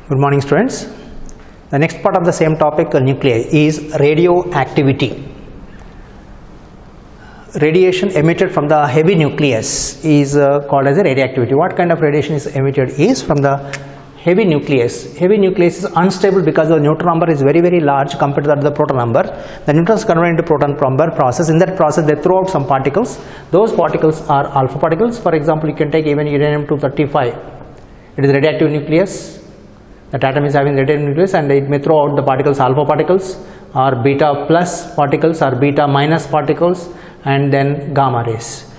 Good morning, students. The next part of the same topic, nuclei, is radioactivity. Radiation emitted from the heavy nucleus is called as a radioactivity. What kind of radiation is emitted is from the heavy nucleus. Heavy nucleus is unstable because the neutron number is very large compared to the proton number. The neutrons convert into proton number process. In that process, they throw out some particles. Those particles are alpha particles. For example, you can take even uranium-235. It is radioactive nucleus. That atom is having radioactive nucleus, and it may throw out the particles alpha particles or beta plus particles or beta minus particles, and then gamma rays.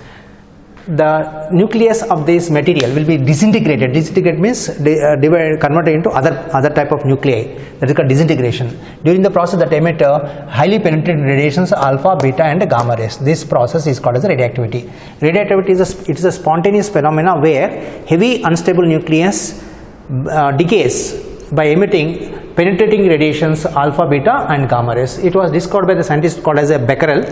The nucleus of this material will be disintegrated. Disintegrate means converted into other type of nuclei. That is called disintegration. During the process that emit highly penetrating radiations alpha, beta and gamma rays. This process is called as radioactivity. Radioactivity is a spontaneous phenomena where heavy unstable nucleus decays by emitting penetrating radiations alpha, beta and gamma rays. It was discovered by the scientist called as a Becquerel.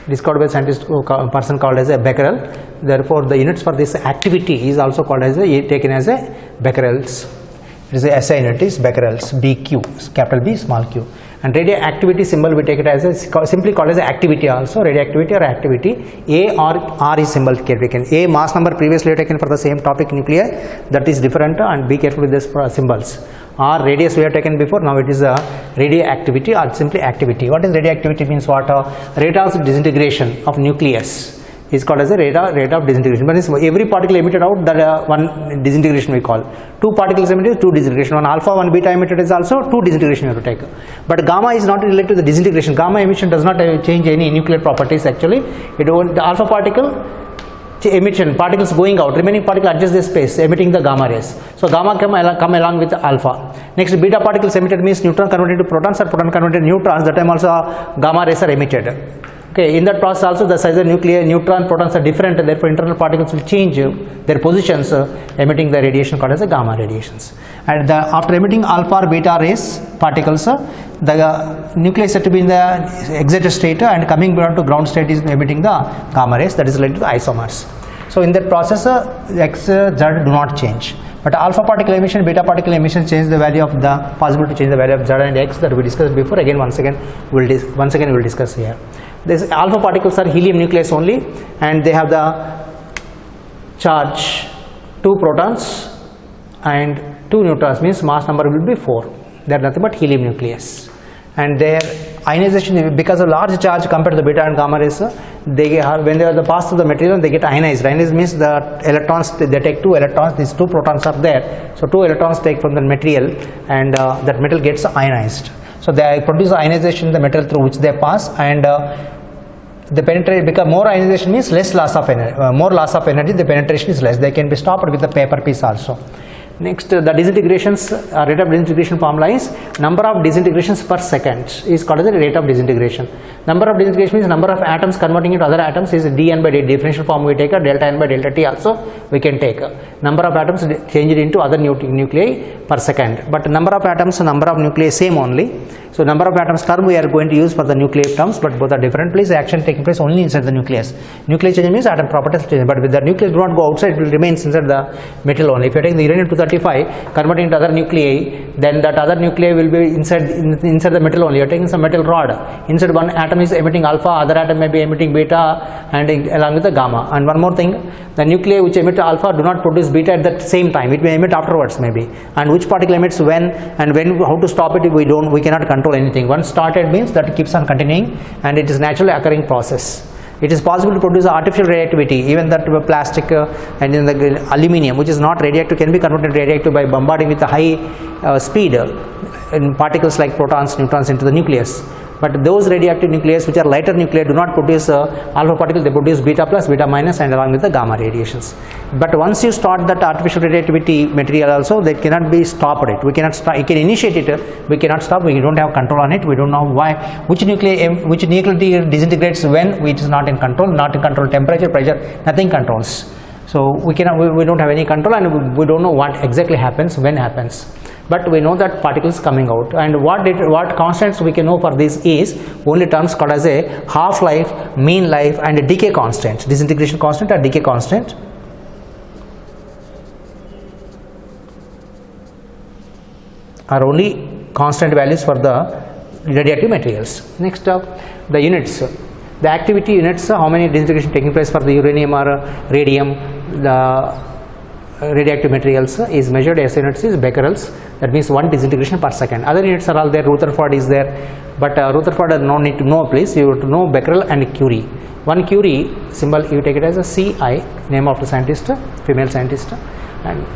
Discovered by a person called as a Becquerel. Therefore, the units for this activity is also called as taken as a Becquerels. It is a SI unit is Becquerels, BQ, capital B, small q. And radioactivity symbol we take it as a simply called as activity also, radioactivity or activity. A or R is symbol taken. A mass number previously taken for the same topic nuclei, that is different, and be careful with this symbols. R radius we have taken before, now it is a radioactivity or simply activity. What is radioactivity means what? Rate of disintegration of nucleus is called as a rate of disintegration. But every particle emitted out, that one disintegration we call. Two particles emitted, two disintegration. One alpha, one beta emitted is also two disintegration you have to take. But gamma is not related to the disintegration. Gamma emission does not change any nuclear properties actually. The alpha particle emission, particles going out, remaining particle adjust their space, emitting the gamma rays. So gamma come along with alpha. Next, beta particles emitted means neutron converted to protons or proton converted to neutrons. That time also gamma rays are emitted. Okay, in that process also the size of neutron, protons are different, and therefore internal particles will change their positions, emitting the radiation called as the gamma radiations. And after emitting alpha or beta rays particles, the nucleus is to be in the excited state, and coming back to ground state is emitting the gamma rays, that is related to the isomers. So in that process, X, Z do not change. But alpha particle emission, beta particle emission change the value of the possibility to change the value of Z and X that we discussed before. Again, once again we will discuss here. These alpha particles are helium nucleus only, and they have the charge 2 protons and 2 neutrons, means mass number will be 4. They are nothing but helium nucleus, and their ionization, because of large charge compared to the beta and gamma rays, when they are passed through the material, they get ionized. Ionized means the electrons, they take 2 electrons, these 2 protons are there, so 2 electrons take from the material, and that metal gets ionized. So they produce ionization in the material through which they pass, and they penetrate. Because more ionization means less loss of energy, more loss of energy, the penetration is less. They can be stopped with the paper piece also. Next, the disintegrations, rate of disintegration formula is number of disintegrations per second is called as the rate of disintegration. Number of disintegration means number of atoms converting into other atoms is dn by dt. Differential form we take a delta n by delta t also we can take. Number of atoms changed into other nuclei per second. But number of atoms, number of nuclei same only. So number of atoms term we are going to use for the nuclear terms, but both are different. Place action taking place only inside the nucleus. Nuclear change means atom properties change, but with the nucleus do not go outside, it will remain inside the metal only. If you are taking the uranium-235 converting into other nuclei, then that other nuclei will be inside the metal only. You are taking some metal rod. Inside one atom is emitting alpha, other atom may be emitting beta, and along with the gamma. And one more thing, the nuclei which emit alpha do not produce beta at the same time. It may emit afterwards maybe. And which particle emits when, and when, how to stop it, we cannot control anything. Once started means that it keeps on continuing, and it is naturally occurring process. It is possible to produce artificial radioactivity, even that plastic and in the aluminium, which is not radioactive, can be converted radioactive by bombarding with a high speed in particles like protons, neutrons into the nucleus. But those radioactive nucleus which are lighter nuclei do not produce alpha particle, they produce beta plus, beta minus, and along with the gamma radiations. But once you start that artificial radioactivity material also, that cannot be stopped. We cannot stop. You can initiate it, we cannot stop. We don't have control on it. We don't know why, which nuclei disintegrates when, which is not in control. Not in control, temperature, pressure, nothing controls. So we don't have any control, and we don't know what exactly happens, when happens. But we know that particles coming out, and what constants we can know for this is only terms called as a half-life, mean life, and a decay constant, disintegration constant or decay constant. are only constant values for the radioactive materials. Next, the units. The activity units, how many disintegration taking place for the uranium or radium, the radioactive materials is measured as units is becquerels. That means 1 disintegration per second. Other units are all there. Rutherford is there, but Rutherford does not need to know please. You have to know becquerel and Curie. 1 Curie symbol you take it as a Ci, name of the scientist, female scientist, and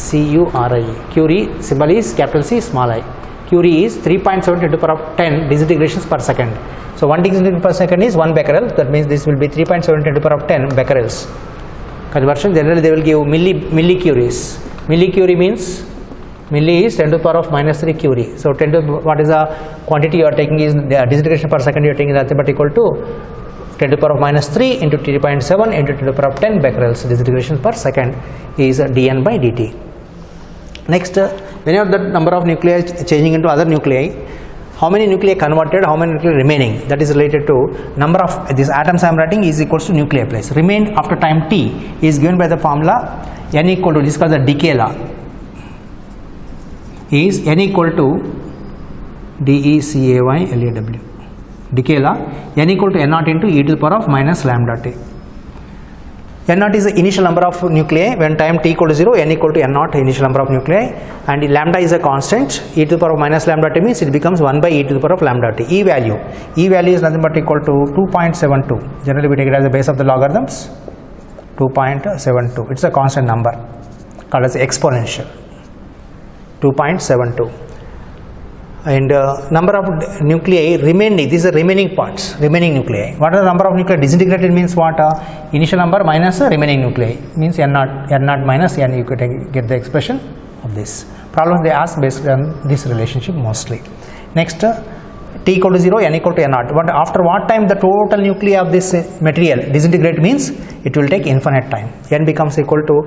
Curie. Curie symbol is capital C small I. Curie is 3.7 to the power of 10 disintegrations per second. So 1 disintegration per second is 1 becquerel. That means this will be 3.7 to the power of 10 becquerels. Conversion generally they will give millicuries. Millicurie means milli is 10 to the power of minus 3 curie. So 10 to what is the quantity you are taking is the disintegration per second you are taking is nothing but equal to 10 to the power of minus 3 into 3.7 into 10 to the power of 10 becquerels. Disintegration per second is dN by dt. Next, whenever the number of nuclei changing into other nuclei, how many nuclei converted, how many nuclei remaining, that is related to number of these atoms I am writing is equals to nuclei place. Remain after time t is given by the formula n equal to, this is called the decay law, is n equal to DECAYLAW. Decay law, n equal to n naught into e to the power of minus lambda t. N naught is the initial number of nuclei when time t equal to 0, n equal to n naught initial number of nuclei, and lambda is a constant. E to the power of minus lambda t means it becomes 1 by e to the power of lambda t. E value is nothing but equal to 2.72. Generally we take it as the base of the logarithms, 2.72. It's a constant number called as exponential, 2.72. And number of nuclei remaining, these are remaining parts, remaining nuclei. What are the number of nuclei disintegrated means what? Initial number minus remaining nuclei means n naught minus n. You could get the expression of this. Problems they ask based on this relationship mostly. Next, t equal to 0, n equal to n naught. But after what time the total nuclei of this material disintegrate means it will take infinite time. N becomes equal to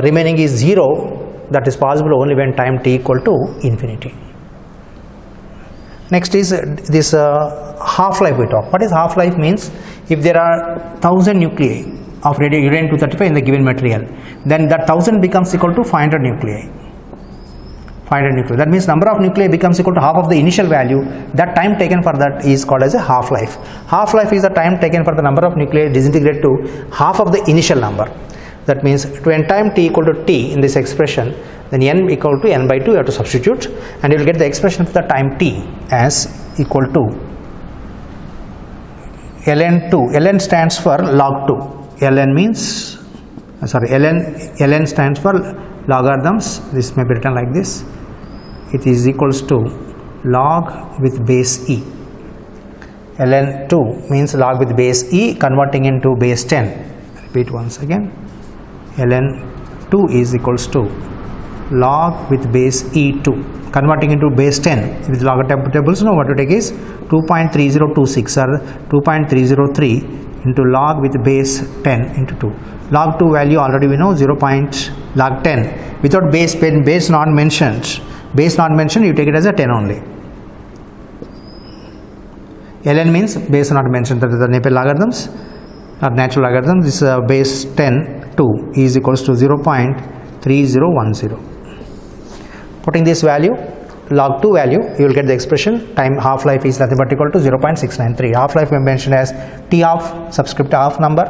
remaining is 0. That is possible only when time t equal to infinity. Next is this half-life we talk. What is half-life means? If there are 1000 nuclei of uranium-235 in the given material, then that 1000 becomes equal to 500 nuclei. 500 nuclei. That means number of nuclei becomes equal to half of the initial value. That time taken for that is called as a half-life. Half-life is the time taken for the number of nuclei disintegrate to half of the initial number. That means when time t equal to t in this expression, then n equal to n by 2 you have to substitute, and you will get the expression of the time t as equal to ln2. Ln stands for log 2. Ln means ln stands for logarithms. This may be written like this. It is equals to log with base e. Ln2 means log with base e converting into base 10. Repeat once again. Ln2 is equals to log with base e2 converting into base 10 with logarithm tables. Now what to take is 2.3026 or 2.303 into log with base 10 into 2. Log 2 value already we know, log 10 without base not mentioned. Base not mentioned, you take it as a 10 only. Ln means base not mentioned, that is the Napier logarithms or natural logarithms. This base 10 2 is equals to 0.3010. Putting this value, log 2 value, you will get the expression. Time half-life is nothing but equal to 0.693. Half-life may mention as T half subscript half number,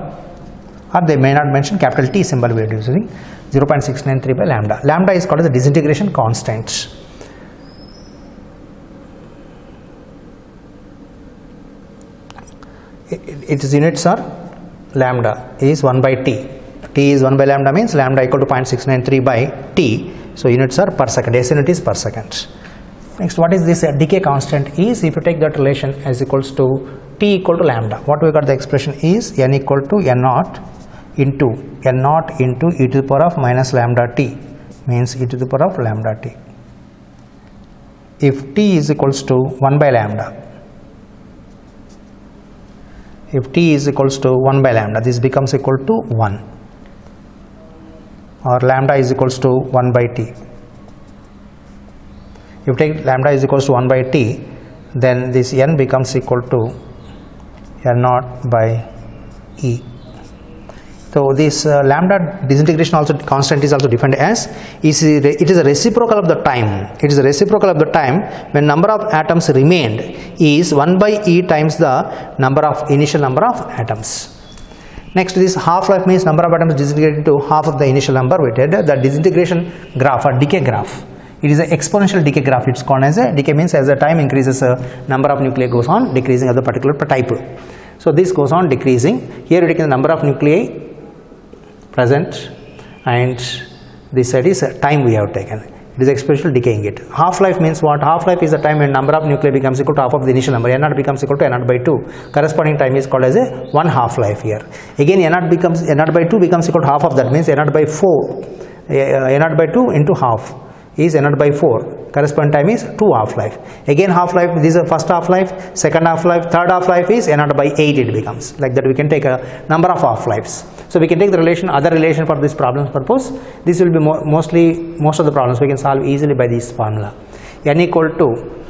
or they may not mention capital T symbol we are using, 0.693 by lambda. Lambda is called as the disintegration constant. Its units are lambda is 1 by t. T is 1 by lambda means lambda equal to 0.693 by t. So units are per second. S unit is per second. Next, what is this decay constant is, if you take that relation as equals to t equal to lambda, what we got the expression is n equal to n naught into e to the power of minus lambda t means e to the power of lambda t. If t is equals to 1 by lambda, if t is equals to 1 by lambda, this becomes equal to 1, or lambda is equals to 1 by t. If you take lambda is equals to 1 by t, then this n becomes equal to n naught by e. So this lambda disintegration also constant is also defined as it is a reciprocal of the time. It is a reciprocal of the time when number of atoms remained is 1 by E times the number of initial number of atoms. Next, this half-life means number of atoms disintegrated into half of the initial number. We did the disintegration graph or decay graph. It is an exponential decay graph. It's called as a decay means as the time increases, number of nuclei goes on decreasing of the particular type. So this goes on decreasing. Here we take the number of nuclei present, and this side is time we have taken. It is exponential decaying it. Half-life means what? Half-life is the time when number of nuclei becomes equal to half of the initial number. N0 becomes equal to N0 by 2. Corresponding time is called as a 1 half-life here. Again N0 by 2 becomes equal to half of that, means N0 by 4. N0 by 2 into half is N0 by 4. Corresponding time is 2 half-life. Again half-life, this is the first half-life, second half-life, third half-life is N0 by 8 it becomes. Like that we can take a number of half-lives. So we can take the relation, other relation for this problem's purpose. This will be most of the problems we can solve easily by this formula. N equal to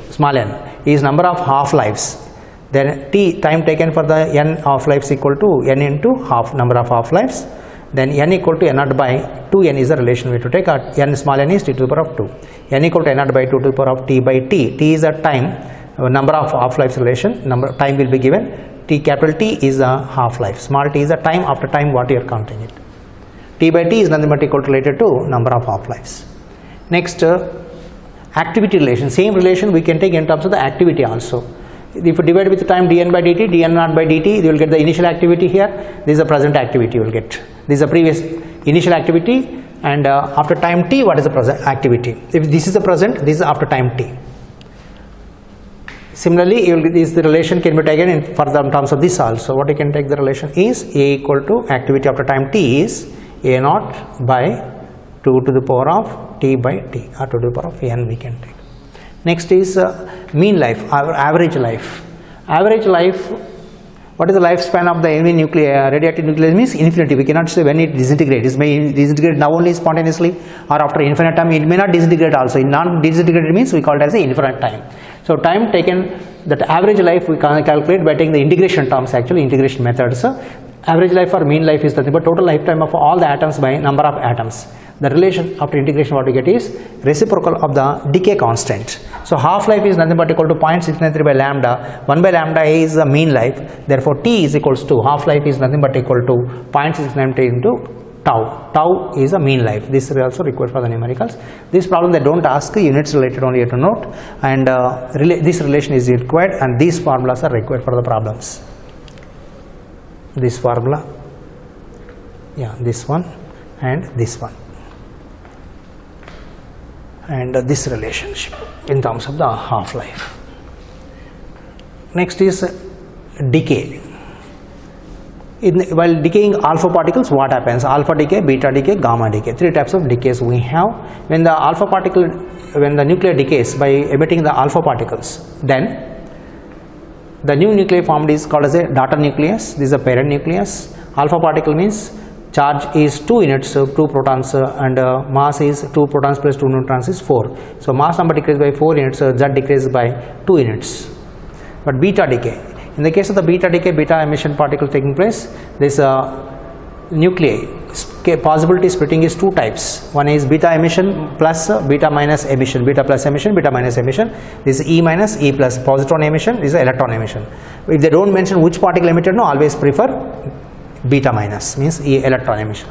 small n is number of half-lives. Then t, time taken for the n half-lives equal to n into half number of half-lives. Then n equal to n0 by 2n is the relation we have to take. N small n is t to the power of 2. N equal to n0 by 2 to the power of t by t. T is the time, number of half-lives relation, time will be given. T capital T is a half-life, small t is the time after time what you are counting it. T by T is nothing but equal to related to number of half-lives. Next, activity relation. Same relation we can take in terms of the activity also. If you divide with the time dn by dt, dn0 by dt, you will get the initial activity here. This is the present activity you will get. This is the previous initial activity, and after time t, what is the present activity? If this is the present, this is after time t. Similarly, the relation can be taken in further terms of this also. What you can take the relation is A equal to activity after time t is A0 by 2 to the power of t by t, or 2 to the power of n we can take. Next is mean life, our average life. Average life, what is the lifespan of the any nuclei? Radioactive nucleus means infinity. We cannot say when it disintegrates. It may disintegrate now only spontaneously, or after infinite time. It may not disintegrate also. In non-disintegrated means we call it as the infinite time. So time taken, that average life we can calculate by taking the integration terms, actually integration methods. Average life or mean life is nothing but total lifetime of all the atoms by number of atoms. The relation after integration what we get is reciprocal of the decay constant. So half-life is nothing but equal to 0.693 by lambda. 1 by lambda is the mean life. Therefore T is equals to half-life is nothing but equal to 0.693 into tau. Tau is a mean life. This is also required for the numericals. This problem they don't ask, units related only you have to note, and this relation is required, and these formulas are required for the problems. This formula, yeah, this one and this one, and this relationship in terms of the half-life. Next is decay. While decaying alpha particles, what happens? Alpha decay, beta decay, gamma decay. 3 types of decays we have. When the alpha particle, when the nuclear decays by emitting the alpha particles, then the new nuclei formed is called as a daughter nucleus. This is a parent nucleus. Alpha particle means charge is 2 units, 2 protons, and mass is 2 protons plus 2 neutrons is 4. So mass number decreases by 4 units, Z decreases by 2 units. But beta decay, in the case of the beta decay, beta emission particle taking place, this nuclei possibility splitting is 2 types. One is beta emission plus beta minus emission, beta plus emission, beta minus emission. This is E minus, E plus. Positron emission, this is electron emission. If they don't mention which particle emitted, no, always prefer beta minus, means E electron emission.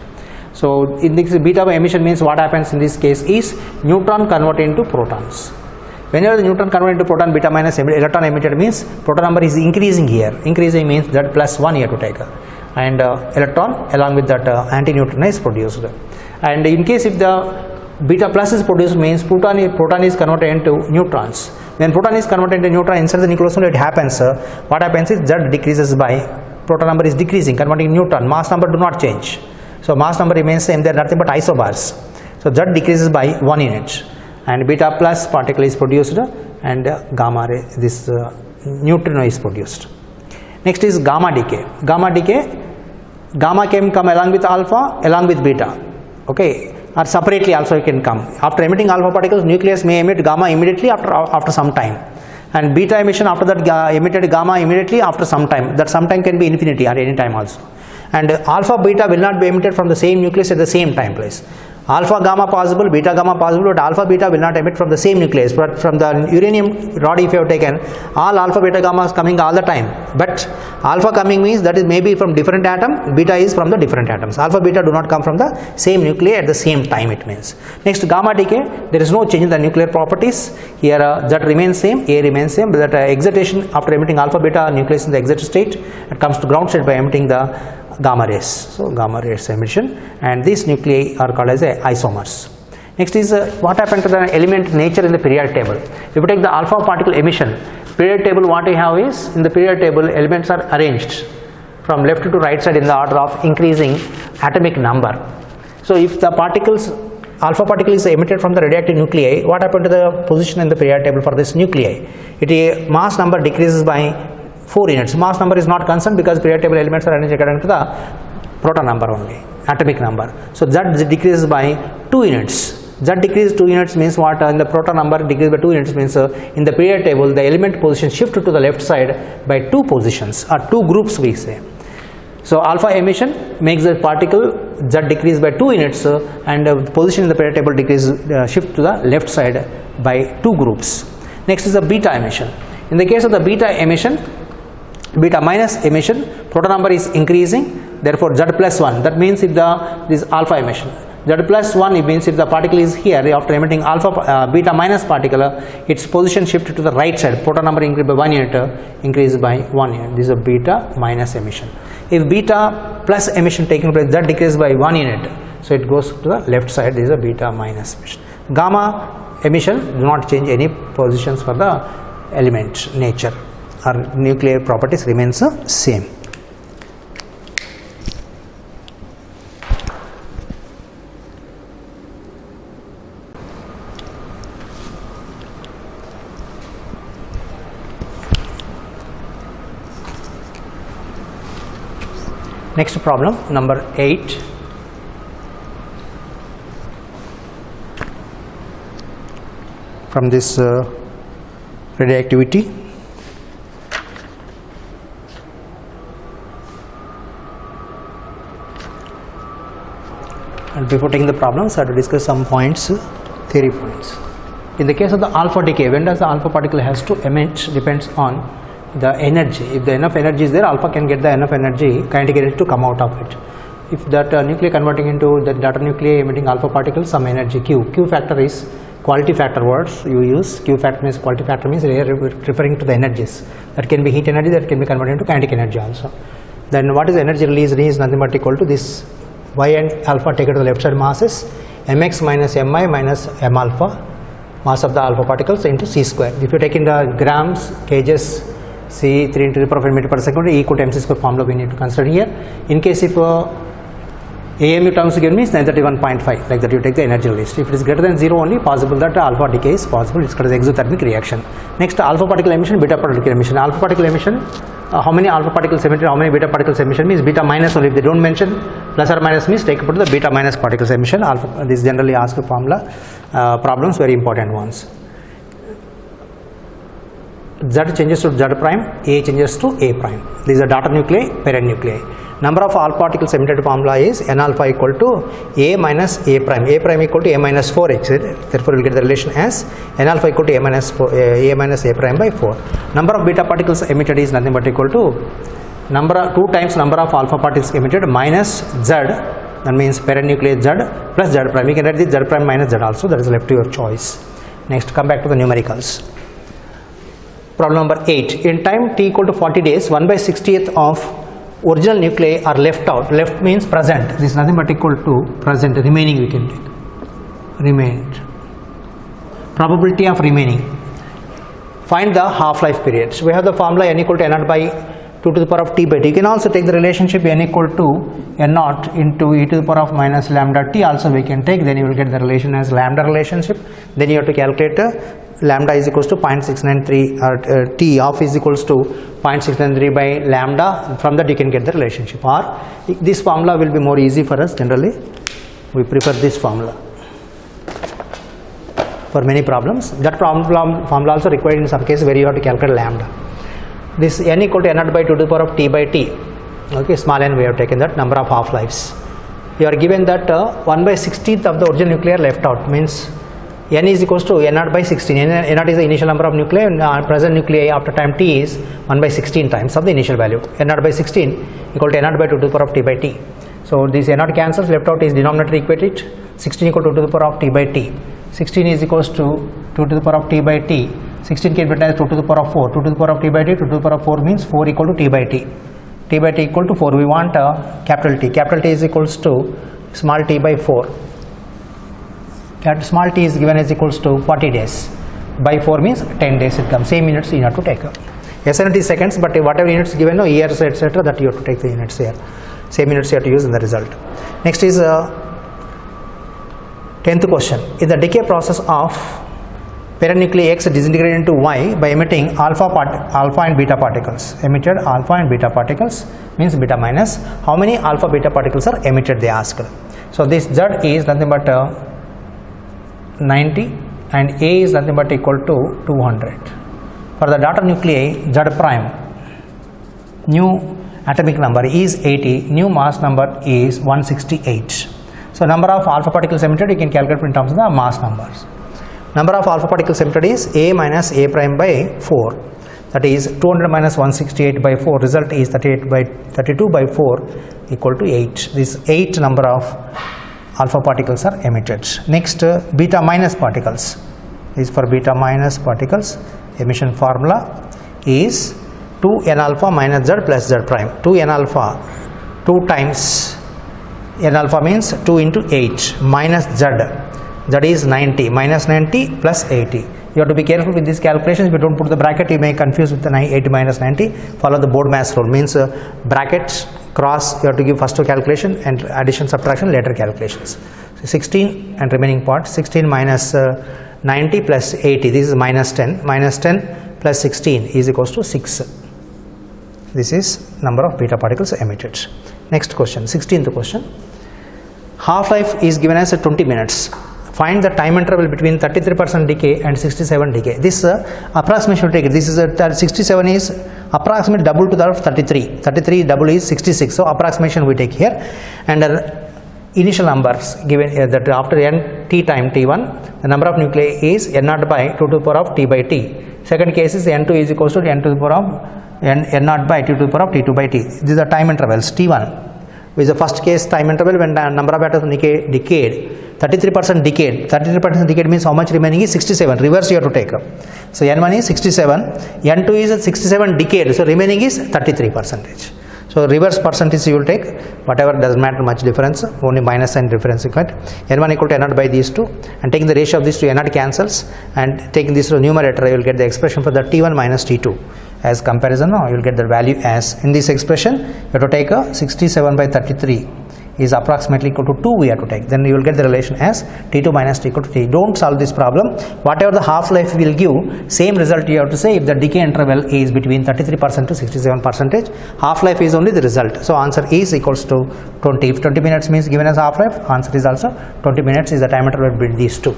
So in this beta emission means what happens in this case is neutron converted into protons. Whenever the neutron converted into proton, beta minus electron emitted means proton number is increasing here. Increasing means that plus 1 here to take, and electron along with that anti-neutron is produced. And in case if the beta plus is produced means proton is converted into neutrons. When proton is converted into neutron inside the nucleus, it happens. What happens is Z decreases by proton number is decreasing, converting neutron. Mass number do not change. So mass number remains same. They are nothing but isobars. So Z decreases by 1 unit, and beta plus particle is produced, and gamma ray, this neutrino is produced. Next is gamma decay. Gamma can come along with alpha, along with beta, okay, or separately also it can come. After emitting alpha particles, nucleus may emit gamma immediately after some time, and beta emission after that emitted gamma immediately after some time. That some time can be infinity or any time also. and alpha beta will not be emitted from the same nucleus at the same time place. Alpha gamma possible, beta gamma possible, but alpha beta will not emit from the same nucleus. But from the uranium rod, if you have taken, all alpha beta gamma is coming all the time, but alpha coming means that is maybe from different atom, beta is from the different atoms. Alpha beta do not come from the same nuclei at the same time, it means. Next, gamma decay, there is no change in the nuclear properties. Here Z remains same, A remains same, but that excitation after emitting alpha beta nucleus in the excited state, it comes to ground state by emitting the gamma rays. So gamma rays emission, and these nuclei are called as isomers. Next is what happened to the element nature in the periodic table. If you take the alpha particle emission, periodic table, what we have is, in the periodic table elements are arranged from left to right side in the order of increasing atomic number. So if the particles, alpha particle is emitted from the radioactive nuclei, what happened to the position in the periodic table for this nuclei? It mass number decreases by 4 units. Mass number is not concerned because periodic table elements are arranged according to the proton number only, atomic number. So Z decreases by 2 units. Z decreases 2 units means what? In the proton number decreases by 2 units means in the periodic table the element position shift to the left side by 2 positions or 2 groups, we say. So alpha emission makes the particle Z decrease by 2 units and the position in the periodic table decreases shift to the left side by 2 groups. Next is the beta emission. In the case of the beta emission, beta minus emission, proton number is increasing, therefore Z plus 1, that means if this alpha emission, Z plus 1, it means if the particle is here after emitting alpha beta minus particle, its position shifted to the right side, proton number increased by 1 unit, increased by 1 unit. This is a beta minus emission. If beta plus emission taking place, that decreases by 1 unit, so it goes to the left side. This is a beta minus emission. Gamma emission do not change any positions for the element nature, or nuclear properties remains the same. Next problem, number 8. From this radioactivity. And before taking the problems, I have to discuss some points, theory points. In the case of the alpha decay, when does the alpha particle has to emit depends on the energy. If the enough energy is there, alpha can get the enough energy, kinetic energy to come out of it. If that nuclei converting into the data nuclei emitting alpha particles, some energy Q. Q factor is quality factor words you use. Q factor means quality factor means referring to the energies. That can be heat energy, that can be converted into kinetic energy also. Then what is energy release? Release is nothing but equal to this Y and alpha taken to the left side masses mx minus mi minus m alpha, mass of the alpha particles, into c square. If you take in the grams, kgs, c 3 into the power of meter per second equal to mc square formula we need to consider here. In case if AMU terms given means 931.5, like that you take the energy released. If it is greater than 0 only, possible that alpha decay is possible, it's called as exothermic reaction. Next, alpha particle emission, beta particle emission. Alpha particle emission, how many alpha particles emitted, how many beta particles emission means beta minus only. If they don't mention plus or minus means take up to the beta minus particles emission. Alpha, this generally asked formula problems, very important ones. Z changes to Z prime, A changes to A prime. These are daughter nuclei, parent nuclei. Number of alpha particles emitted formula is N alpha equal to A minus A prime. A prime equal to A minus 4x. Therefore, we will get the relation as N alpha equal to A minus A prime by 4. Number of beta particles emitted is nothing but equal to 2 times number of alpha particles emitted minus Z. That means parent nuclei Z plus Z prime. We can write this Z prime minus Z also. That is left to your choice. Next, come back to the numericals. Problem number 8. In time t equal to 40 days, 1/60th of original nuclei are left out. Left means present. This is nothing but equal to present. Remaining we can take. Remained. Probability of remaining. Find the half-life period. So we have the formula n equal to n naught by 2 to the power of t by t. You can also take the relationship n equal to n naught into e to the power of minus lambda t also we can take. Then you will get the relation as lambda relationship. Then you have to calculate lambda is equals to 0.693 or t of is equals to 0.693 by lambda. From that you can get the relationship, or this formula will be more easy for us. Generally we prefer this formula for many problems. That formula also required in some cases where you have to calculate lambda. This n equal to n naught by 2 to the power of t by t. Okay, small n we have taken that number of half-lives. You are given that 1/16th of the original nuclei are left out, means n is equals to n naught by 16. N naught is the initial number of nuclei, and present nuclei after time t is 1/16 times of the initial value. N naught by 16 equal to n naught by 2 to the power of t by t. So this n naught cancels, left out is denominator equated. 16 equal to 2 to the power of t by t. 16 is equals to 2 to the power of t by t. 16 can be written as 2 to the power of 4. 2 to the power of t by t. 2 to the power of 4 means 4 equal to t by t. T by t equal to 4. We want capital T. Capital T is equals to small t by 4. Small t is given as equals to 40 days. By 4 means 10 days it comes. Same units you have to take. SNT is seconds, but whatever units given, no years, etc., that you have to take the units here. Same units you have to use in the result. Next is 10th question. In the decay process of parent nuclei X disintegrated into Y by emitting alpha and beta particles. Emitted alpha and beta particles means beta minus. How many alpha beta particles are emitted, they asked. So this Z is nothing but 90 and A is nothing but equal to 200. For the daughter nuclei Z prime, new atomic number is 80, new mass number is 168. So number of alpha particles emitted you can calculate in terms of the mass numbers. Number of alpha particles emitted is A minus A prime by 4. That is 200 minus 168 by 4. Result is 32 by 4 equal to 8. This 8 number of alpha particles are emitted. Next, beta minus particles. This for beta minus particles. Emission formula is 2n alpha minus Z plus Z prime. 2n alpha 2 times n alpha means 2 into 8 minus Z. That is 90 minus 90 plus 80. You have to be careful with these calculations. If you don't put the bracket, you may confuse with the 80 minus 90. Follow the board mass rule, means brackets, cross, you have to give first calculation and addition, subtraction, later calculations. So 16 and remaining part, 16 minus 90 plus 80, this is minus 10. Minus 10 plus 16 is equals to 6. This is number of beta particles emitted. Next question, 16th question. Half-life is given as 20 minutes. Find the time interval between 33% decay and 67 decay. This approximation will take it. This is 67 is approximately double to the 33. 33 double is 66. So approximation we take here, and initial numbers given that after n t time t1, the number of nuclei is n naught by 2 to the power of t by t. Second case is n2 is equals to n to the power of n naught by 2 to the power of t2 by t. These are time intervals. T1 is the first case time interval when the number of atoms decayed. 33% decayed. 33% decayed means how much remaining is 67. Reverse you have to take. So n1 is 67, n2 is 67 decayed. So remaining is 33%. So reverse percentage you will take. Whatever, doesn't matter much difference. Only minus sign difference you get. n1 equal to n naught by these two, and taking the ratio of these two, n naught cancels, and taking this to numerator you will get the expression for the t1 minus t2. As comparison, now you will get the value as in this expression. You have to take a 67 by 33 is approximately equal to 2 we have to take. Then you will get the relation as t2 minus t equal to t. Don't solve this problem. Whatever the half-life will give, same result you have to say if the decay interval is between 33% to 67%. Half-life is only the result. So answer is equals to 20. If 20 minutes means given as half-life, answer is also 20 minutes is the time interval between these two.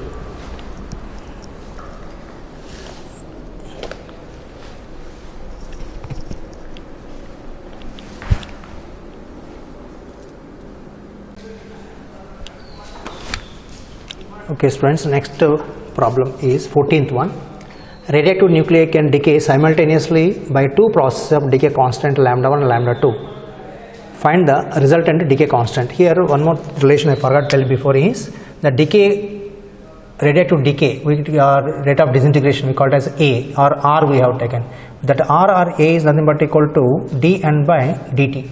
Okay students, next problem is 14th one. Radioactive nuclei can decay simultaneously by two processes of decay constant lambda 1 and lambda 2. Find the resultant decay constant. Here one more relation I forgot to tell you before is the decay, radioactive decay, rate of disintegration we call it as A, or R we have taken. That R or A is nothing but equal to dN by dt.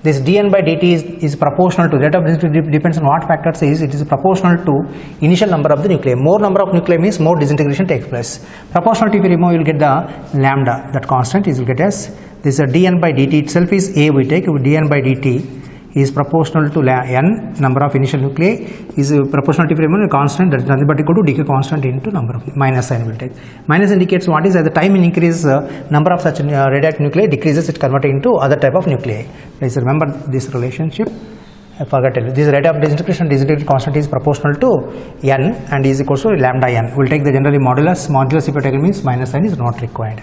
This dN by dt is proportional to, rate of disintegration depends on what factors is, it is proportional to initial number of the nuclei. More number of nuclei means more disintegration takes place. Proportional to, if you remove, you will get the lambda, that constant is, you will get as, this dN by dt itself is A we take, dN by dt is proportional to n, number of initial nuclei, is proportional to, if you remove, a constant, that is nothing but equal to decay constant into number of, minus sign will take. Minus indicates what is, as the time increase, number of such radioactive nuclei decreases, it converted into other type of nuclei. Please remember this relationship. I forgot to tell you. This rate of disintegration constant is proportional to n and is equal to lambda n. We will take the generally modulus. Modulus if you take means minus sign is not required.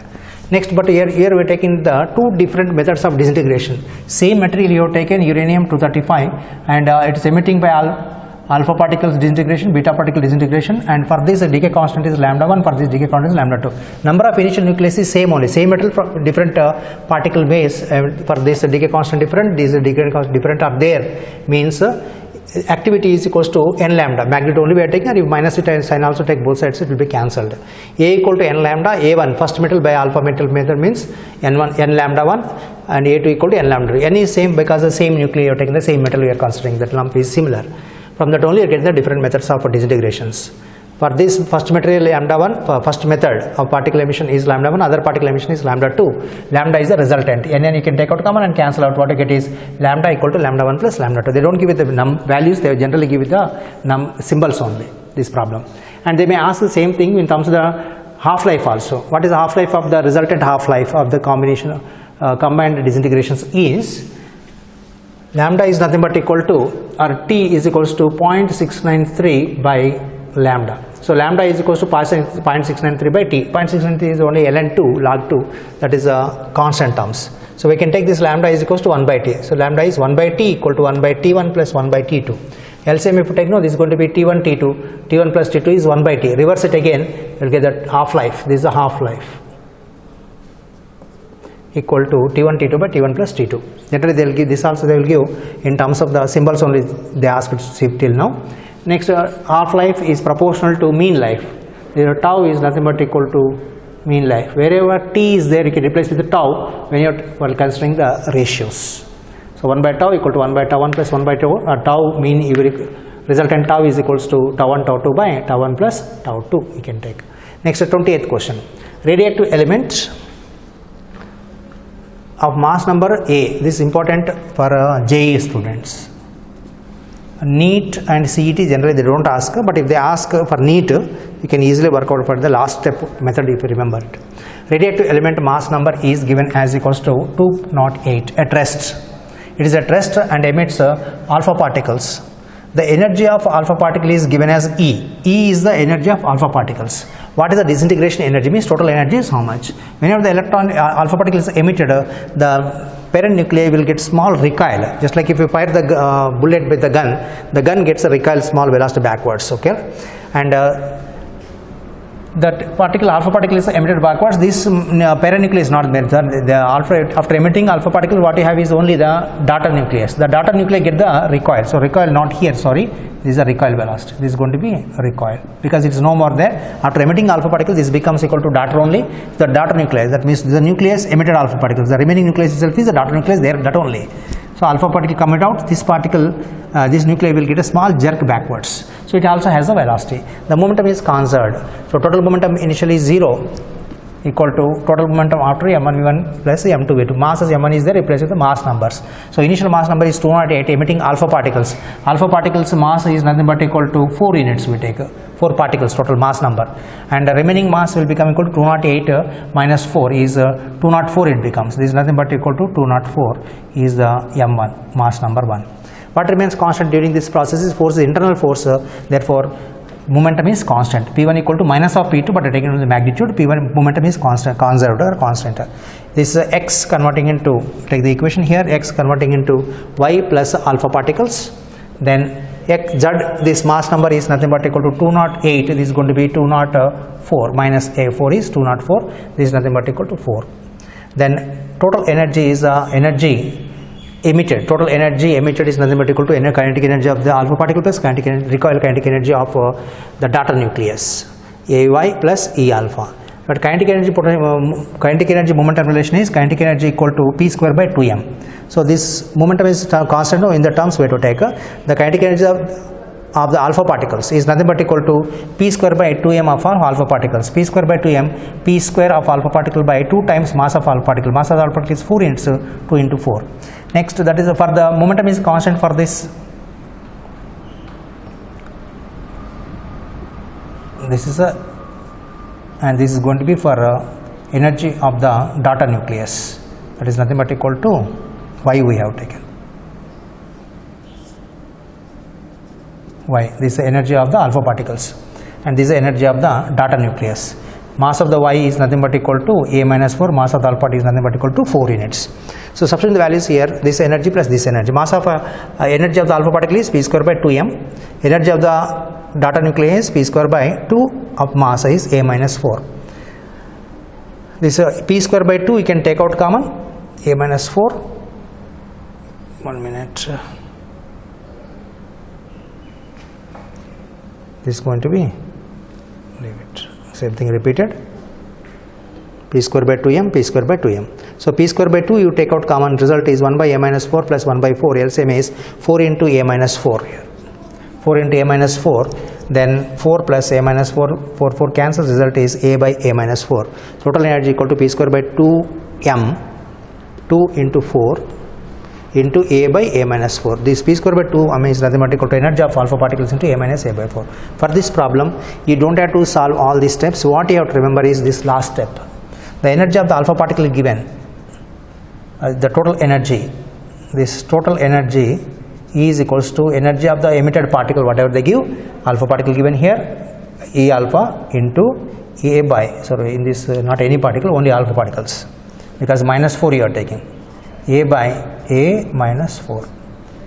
Next, but here we are taking the two different methods of disintegration. Same material you have taken uranium-235 and it is emitting by alpha particles disintegration, beta particle disintegration, and for this the decay constant is lambda 1, for this decay constant is lambda 2. Number of initial nucleus is same only, same metal from different particle base, for this decay constant different, this decay constant different are there, means activity is equals to n lambda, magnitude only we are taking, and if minus it sign also take both sides, it will be cancelled. A equal to n lambda, A1 first metal by alpha metal method means n1 n lambda 1 and A2 equal to n lambda 2. N is same because the same nuclei you are taking, the same metal we are considering, that lump is similar. From that only you get the different methods of disintegrations. For this first material lambda 1, first method of particle emission is lambda 1, other particle emission is lambda 2. Lambda is the resultant, and then you can take out common and cancel out. What you get is lambda equal to lambda 1 plus lambda 2. They don't give it the values, they generally give it the symbols only, this problem. And they may ask the same thing in terms of the half-life also. What is the half-life of the resultant half-life of the combination combined disintegrations is lambda is nothing but equal to, or T is equals to 0.693 by lambda. So lambda is equals to 0.693 by T. 0.693 is only ln 2 log 2, that is a constant terms. So we can take this lambda is equals to 1 by T. So lambda is 1 by T equal to 1 by T1 plus 1 by T2. LCM if you take, no, this is going to be T1 T2, T1 plus T2 is 1 by T. Reverse it again, you will get that half-life. This is the half-life equal to T1 T2 by T1 plus T2. Generally they will give this also, they will give in terms of the symbols only, they ask it to see till now. Next, half-life is proportional to mean life. Tau is nothing but equal to mean life. Wherever T is there, you can replace with the tau when you are while considering the ratios. So 1 by tau equal to 1 by tau 1 plus 1 by tau, tau mean resultant tau is equals to tau 1 tau 2 by tau 1 plus tau 2 you can take. Next, 28th question. Radioactive element of mass number A. This is important for JEE students. NEET and CET generally they don't ask, but if they ask for NEET, you can easily work out for the last step method if you remember it. Radioactive element mass number is given as equals to 208 at rest. It is at rest and emits alpha particles. The energy of alpha particle is given as E. E is the energy of alpha particles. What is the disintegration energy? Means total energy is how much? Whenever the electron alpha particle is emitted, the parent nuclei will get small recoil. Just like if you fire the bullet with the gun gets a recoil small velocity backwards. Okay, and that alpha particle is emitted backwards. This parent nucleus is not there. The alpha, after emitting alpha particle, what you have is only the daughter nucleus. The daughter nuclei get the recoil. So recoil not here. Sorry, this is a recoil velocity. This is going to be recoil because it is no more there. After emitting alpha particle, this becomes equal to daughter only. The daughter nucleus. That means the nucleus emitted alpha particles. The remaining nucleus itself is the daughter nucleus. There, that only. So alpha particle coming out, this particle, this nuclei will get a small jerk backwards. So it also has a velocity. The momentum is conserved. So total momentum initially is 0 equal to total momentum after m1 v1 plus m2 v2. Mass as m1 is there, replace with the mass numbers. So initial mass number is 208 emitting alpha particles. Alpha particles mass is nothing but equal to 4 units. We take 4 particles total mass number, and the remaining mass will become equal to 208 minus 4 is 204. It becomes, this is nothing but equal to 204 is the m1 mass number 1. What remains constant during this process is force, the internal force. Therefore momentum is constant. P1 equal to minus of P2, but taken the magnitude, P1 momentum is constant, conserved or constant. This is x converting into, take the equation here, x converting into y plus alpha particles. Then x z, this mass number is nothing but equal to 208. This is going to be 204 minus a4 is 204. This is nothing but equal to 4. Then total energy is energy emitted. Total energy emitted is nothing but equal to kinetic energy of the alpha particle plus kinetic recoil kinetic energy of the daughter nucleus, AY plus E alpha. But kinetic energy momentum relation is kinetic energy equal to P square by 2m. So this momentum is constant in the terms we have to take. The kinetic energy of the alpha particles is nothing but equal to P square by 2m of alpha particles. P square by 2m, P square of alpha particle by 2 times mass of alpha particle. Mass of alpha particle is 4 into 2 into 4. Next, that is for the momentum is constant for this. This is a, and this is going to be for energy of the daughter nucleus. That is nothing but equal to y we have taken. Y, this is the energy of the alpha particles, and this is the energy of the daughter nucleus. Mass of the y is nothing but equal to a minus 4, mass of the alpha is nothing but equal to 4 units. So substitute the values here, this energy plus this energy. Mass of energy of the alpha particle is p square by 2m, energy of the daughter nucleus is p square by 2 of mass is a minus 4. This p square by 2 you can take out common, a minus 4, 1 minute, this is going to be, leave it, same thing repeated, p square by 2m, p square by 2m. So p square by 2 you take out common, result is 1 by a minus 4 plus 1 by 4, LCM is 4 into a minus 4 here. 4 into a minus 4, then 4 plus a minus 4, 4 cancels, result is a by a minus 4. Total energy equal to p square by 2m, 2 into 4 into a by a minus 4. This p square by 2 is nothing but equal to energy of alpha particles into a minus a by 4. For this problem, you don't have to solve all these steps. What you have to remember is this last step. The energy of the alpha particle given, the total energy, this total energy is equals to energy of the emitted particle, whatever they give, alpha particle given here, E alpha into A by, sorry, in this not any particle, only alpha particles, because minus 4 you are taking, A by A minus 4.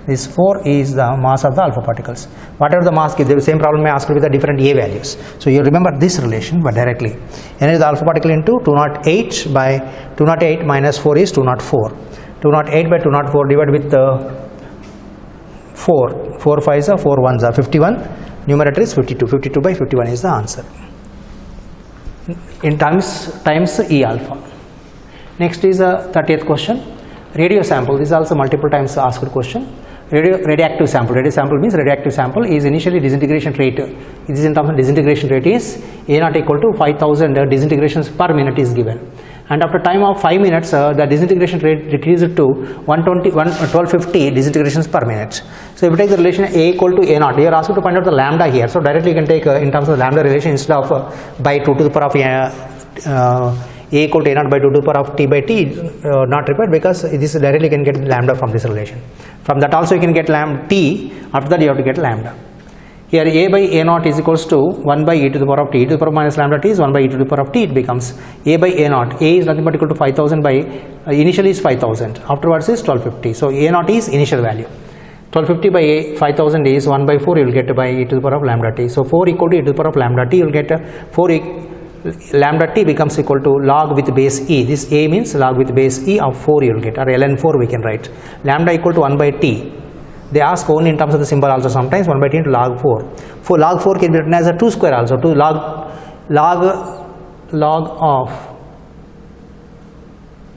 This 4 is the mass of the alpha particles. Whatever the mass gives, the same problem may ask with the different A values. So you remember this relation, but directly. Energy of the alpha particle into 208 by 208 minus 4 is 204. 208 by 204 divided with 4. 4 5s are 4 1s are 51. Numerator is 52. 52 by 51 is the answer. In times E alpha. Next is a 30th question. Radio sample. This is also multiple times asked question. Radioactive sample. Radio sample means radioactive sample is initially disintegration rate. This is in terms of disintegration rate is A naught equal to 5000 disintegrations per minute is given. And after time of 5 minutes, the disintegration rate decreases to 1250 disintegrations per minute. So if you take the relation A equal to A naught, you are asked to find out the lambda here. So directly you can take in terms of lambda relation instead of by 2 to the power of A equal to A naught by 2 to the power of T by T, not required, because this directly can get lambda from this relation. From that also you can get lambda T, after that you have to get lambda. Here A by A naught is equals to 1 by e to the power of t, e to the power of minus lambda t is 1 by e to the power of t, it becomes A by A naught. A is nothing but equal to 5000 by, initially is 5000, afterwards is 1250. So A naught is initial value. 1250 by A, 5000 is 1 by 4, you will get by e to the power of lambda t. So 4 equal to e to the power of lambda t, you will get 4 lambda t becomes equal to log with base e. This A means log with base e of 4 you will get, or ln4 we can write. Lambda equal to 1 by t. They ask only in terms of the symbol also sometimes, 1 by t into log 4. For log 4 can be written as a 2 square also. 2 log of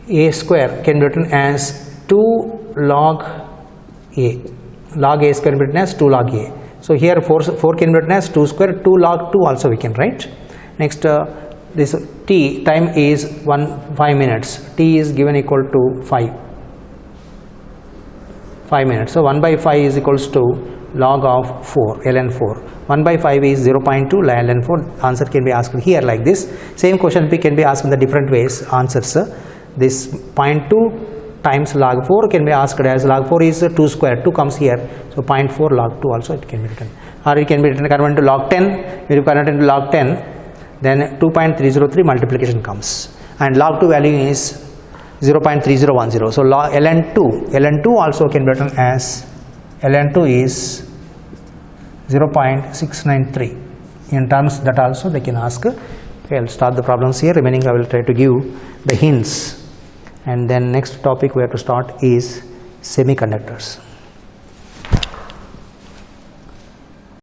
a square can be written as 2 log a. Log a square can be written as 2 log a. So here 4 can be written as 2 square, 2 log 2 also we can write. Next this t time is 5 minutes. T is given equal to 5 minutes. So 1 by 5 is equals to log of 4, ln 4. 1 by 5 is 0.2 ln 4. Answer can be asked here like this. Same question can be asked in the different ways. Answers. This 0.2 times log 4 can be asked as log 4 is 2 square. 2 comes here. So 0.4 log 2 also it can be written. Or it can be written converted to log 10. If you convert into log 10, then 2.303 multiplication comes. And log 2 value is 0.3010. So ln2 also can be written as ln2 is 0.693. In terms that also they can ask. Okay, I will start the problems here. Remaining I will try to give the hints. And then next topic we have to start is semiconductors.